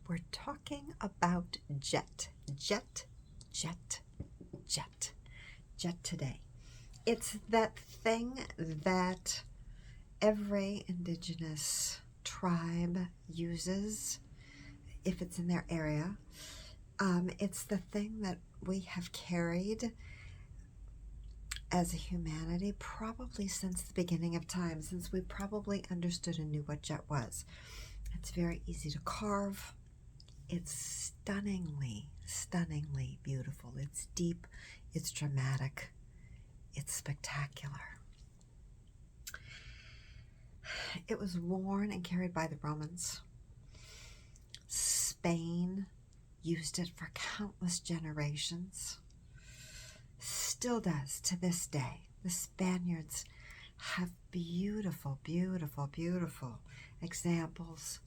we're talking about jet. Jet, jet, jet. Jet today. It's that thing that every indigenous tribe uses if it's in their area. It's the thing that we have carried as a humanity probably since the beginning of time, since we probably understood and knew what jet was. It's very easy to carve. It's stunningly, stunningly beautiful. It's deep, it's dramatic, it's spectacular. It was worn and carried by the Romans. Spain used it for countless generations. Still does to this day. The Spaniards have beautiful, beautiful, beautiful examples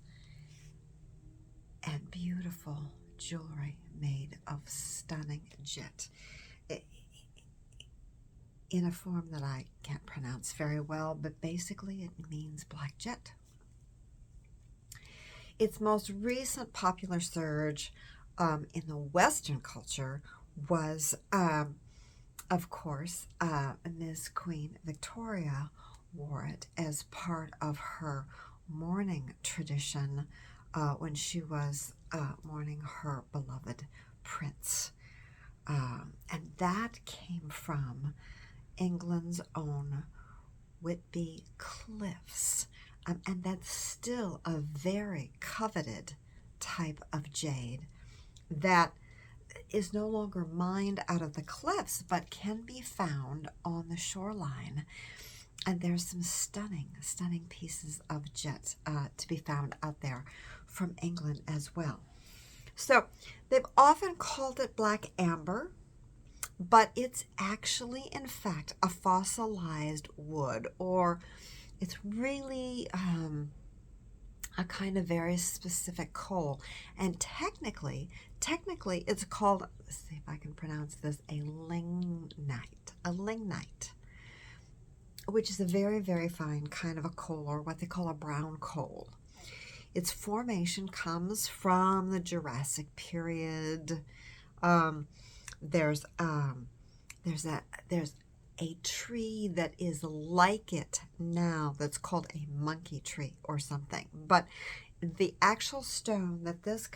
and beautiful jewelry made of stunning jet in a form that I can't pronounce very well, but basically it means black jet. Its most recent popular surge in the Western culture was, of course, Ms. Queen Victoria wore it as part of her mourning tradition when she was mourning her beloved prince. And that came from England's own Whitby Cliffs. And that's still a very coveted type of jade that is no longer mined out of the cliffs, but can be found on the shoreline. And there's some stunning, stunning pieces of jet to be found out there from England as well. So they've often called it black amber, but it's actually, in fact, a fossilized wood, or it's really a kind of very specific coal. And technically, it's called, let's see if I can pronounce this, a lignite, which is a very, very fine kind of a coal, or what they call a brown coal. Its formation comes from the Jurassic period. There's a tree that is like it now that's called a monkey tree or something. But the actual stone that this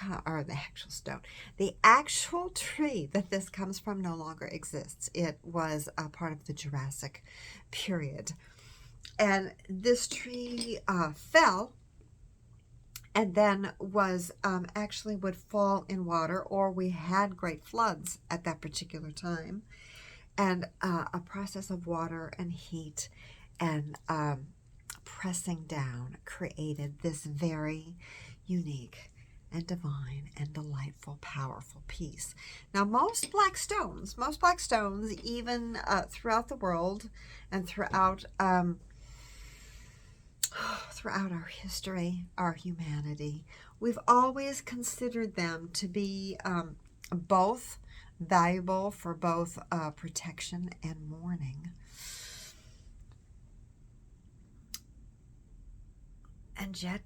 the actual tree that this comes from no longer exists. It was a part of the Jurassic period. And this tree fell, and then was actually would fall in water, or we had great floods at that particular time. And a process of water and heat and pressing down created this very unique and divine and delightful, powerful piece. Now, most black stones, even throughout the world and throughout our history, our humanity, we've always considered them to be both valuable for both protection and mourning. And jet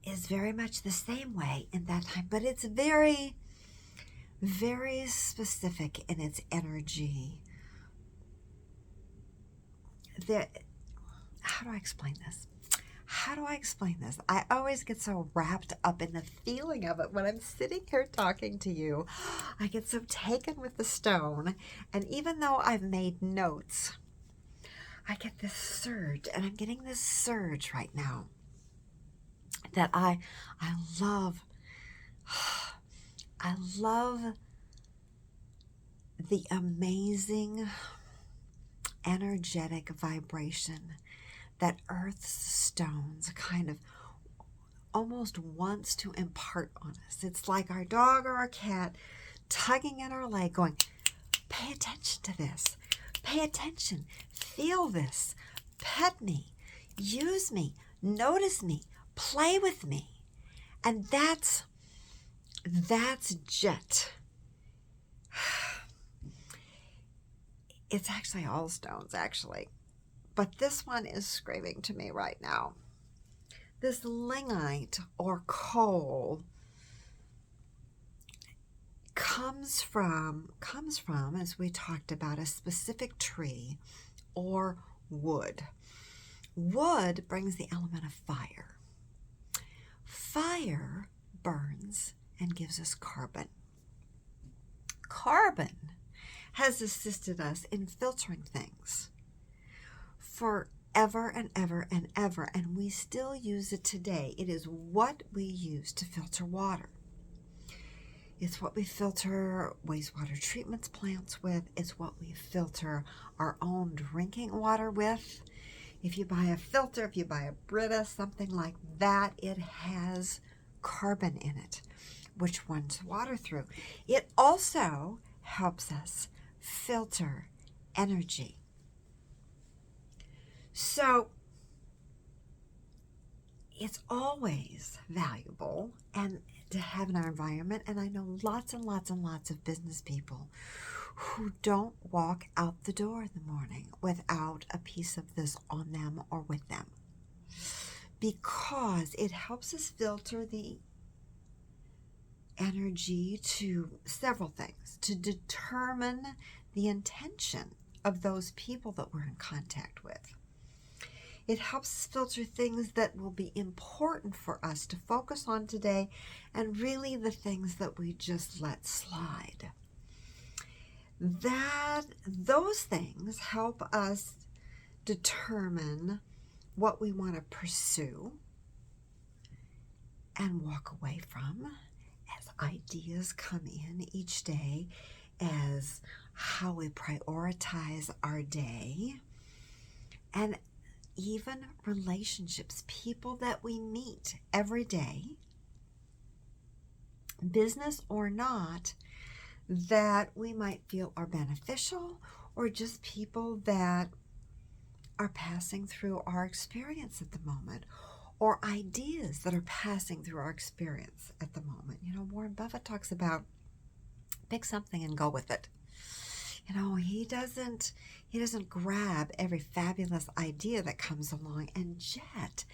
is very much the same way in that time, but it's very, very specific in its energy. How do I explain this? I always get so wrapped up in the feeling of it when I'm sitting here talking to you. I get so taken with the stone, and even though I've made notes, I get this surge, and I'm getting this surge right now that I love. I love the amazing energetic vibration that Earth's stones kind of almost wants to impart on us. It's like our dog or our cat tugging at our leg going, pay attention to this. Pay attention. Feel this. Pet me. Use me. Notice me. Play with me. And that's jet. It's actually all stones, actually. But this one is screaming to me right now. This lignite or coal comes from, as we talked about, a specific tree or wood. Wood brings the element of fire. Fire burns and gives us carbon. Carbon has assisted us in filtering things forever and ever and ever, and we still use it today. It is what we use to filter water. It's what we filter wastewater treatment plants with. It's what we filter our own drinking water with. If you buy a filter, if you buy a Brita, something like that, it has carbon in it, which runs water through. It also helps us filter energy. So it's always valuable and to have in our environment, and I know lots and lots and lots of business people who don't walk out the door in the morning without a piece of this on them or with them, because it helps us filter the energy to several things, to determine the intention of those people that we're in contact with. It helps us filter things that will be important for us to focus on today, and really the things that we just let slide. Those things help us determine what we want to pursue and walk away from as ideas come in each day, as how we prioritize our day, and even relationships, people that we meet every day, business or not, that we might feel are beneficial, or just people that are passing through our experience at the moment, or ideas that are passing through our experience at the moment. You know, Warren Buffett talks about pick something and go with it. You know, he doesn't grab every fabulous idea that comes along. And Jet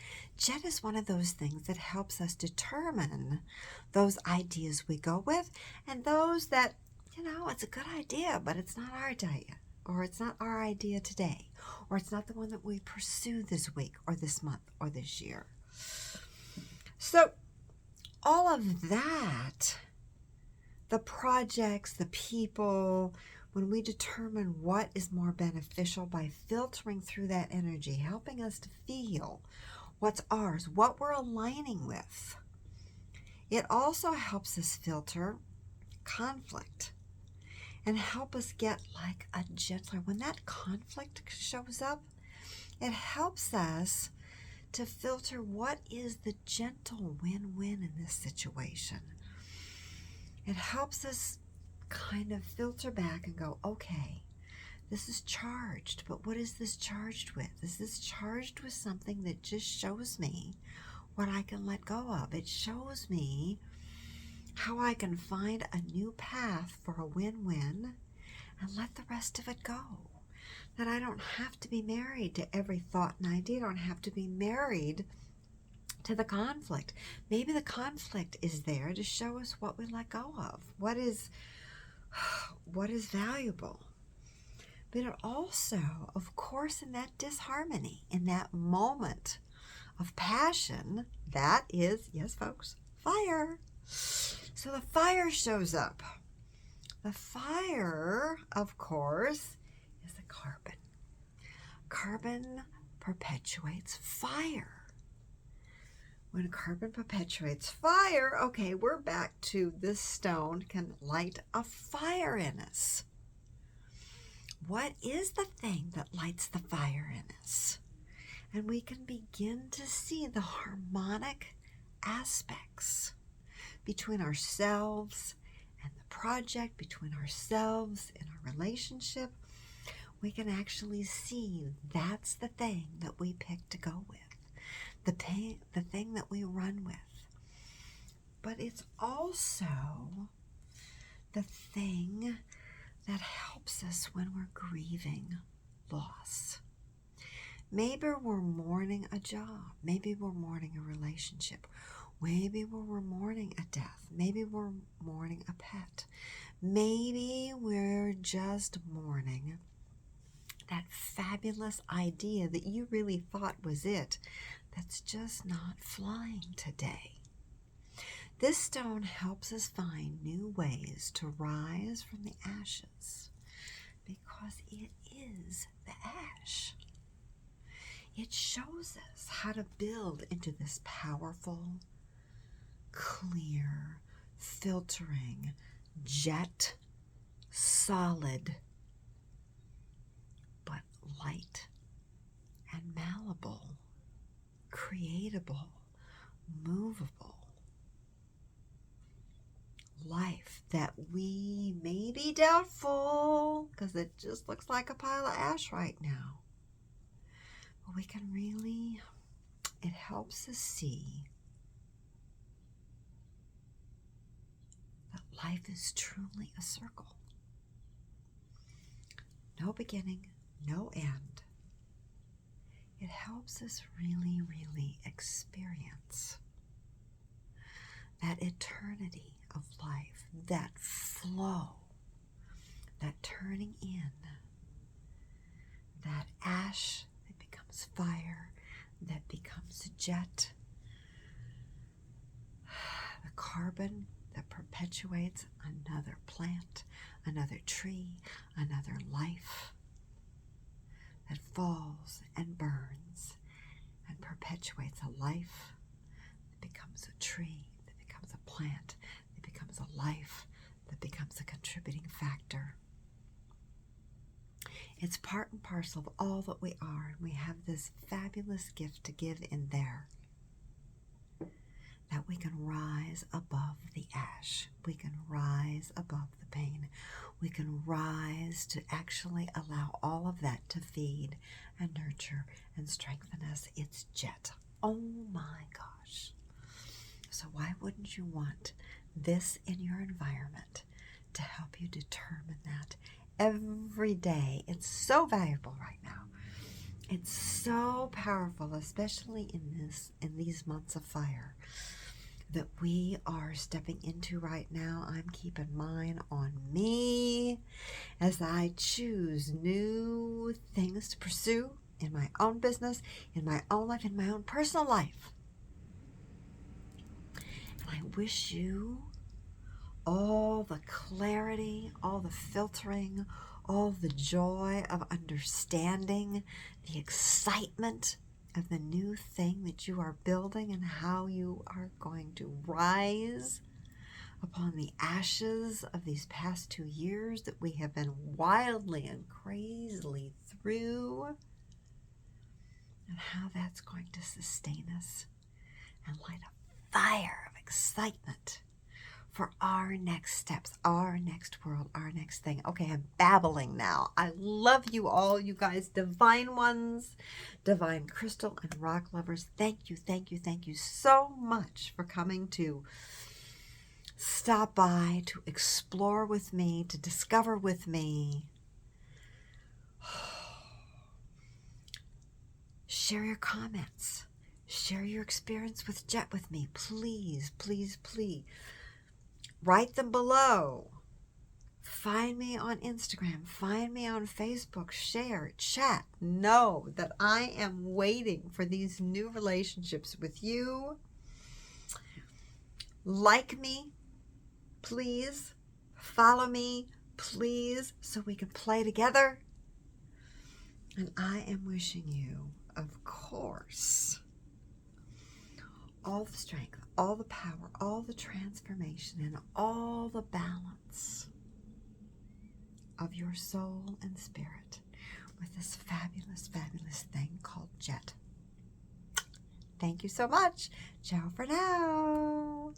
is one of those things that helps us determine those ideas we go with, and those that, you know, it's a good idea, but it's not our idea, or it's not our idea today, or it's not the one that we pursue this week or this month or this year. So all of that, the projects, the people, when we determine what is more beneficial by filtering through that energy, helping us to feel what's ours, what we're aligning with, it also helps us filter conflict and help us get like a gentler, when that conflict shows up, it helps us to filter what is the gentle win-win in this situation. It helps us kind of filter back and go, okay, this is charged, but what is this charged with? Is this charged with something that just shows me what I can let go of? It shows me how I can find a new path for a win-win and let the rest of it go. That I don't have to be married to every thought and idea. I don't have to be married to the conflict. Maybe the conflict is there to show us what we let go of, what is valuable. But it also, of course, in that disharmony, in that moment of passion, that is, yes folks, fire. So the fire shows up. The fire, of course, is the carbon. Carbon perpetuates fire. When carbon perpetuates fire, okay, we're back to this stone can light a fire in us. What is the thing that lights the fire in us? And we can begin to see the harmonic aspects between ourselves and the project, between ourselves and our relationship. We can actually see that's the thing that we pick to go with. The thing that we run with. But it's also the thing that helps us when we're grieving loss. Maybe we're mourning a job. Maybe we're mourning a relationship. Maybe we're mourning a death. Maybe we're mourning a pet. Maybe we're just mourning that fabulous idea that you really thought was it that's just not flying today. This stone helps us find new ways to rise from the ashes because it is the ash. It shows us how to build into this powerful, clear, filtering, jet, solid, but light and malleable, creatable, movable life that we may be doubtful because it just looks like a pile of ash right now. But we can really, it helps us see that life is truly a circle. No beginning, no end. It helps us really, really experience that eternity of life, that flow, that turning in, that ash that becomes fire, that becomes jet, the carbon that perpetuates another plant, another tree, another life that falls and burns and perpetuates a life that becomes a tree, that becomes a plant, that becomes a life, that becomes a contributing factor. It's part and parcel of all that we are, and we have this fabulous gift to give in there, that we can rise above the ash. We can rise above the pain. We can rise to actually allow all of that to feed and nurture and strengthen us. It's jet. Oh my gosh. So why wouldn't you want this in your environment to help you determine that every day? It's so valuable right now. It's so powerful, especially in these months of fire that we are stepping into right now. I'm keeping mine on me as I choose new things to pursue in my own business, in my own life, in my own personal life. And I wish you all the clarity, all the filtering, all the joy of understanding, the excitement of the new thing that you are building and how you are going to rise upon the ashes of these past 2 years that we have been wildly and crazily through, and how that's going to sustain us and light a fire of excitement for our next steps, our next world, our next thing. Okay, I'm babbling now. I love you all, you guys, divine ones, divine crystal and rock lovers. Thank you, thank you, thank you so much for coming to stop by, to explore with me, to discover with me. Share your comments. Share your experience with Jet with me. Please, please, please. Write them below. Find me on Instagram. Find me on Facebook. Share, chat. Know that I am waiting for these new relationships with you. Like me, please. Follow me, please, so we can play together. And I am wishing you, of course, all the strength, all the power, all the transformation, and all the balance of your soul and spirit with this fabulous, fabulous thing called Jet. Thank you so much. Ciao for now.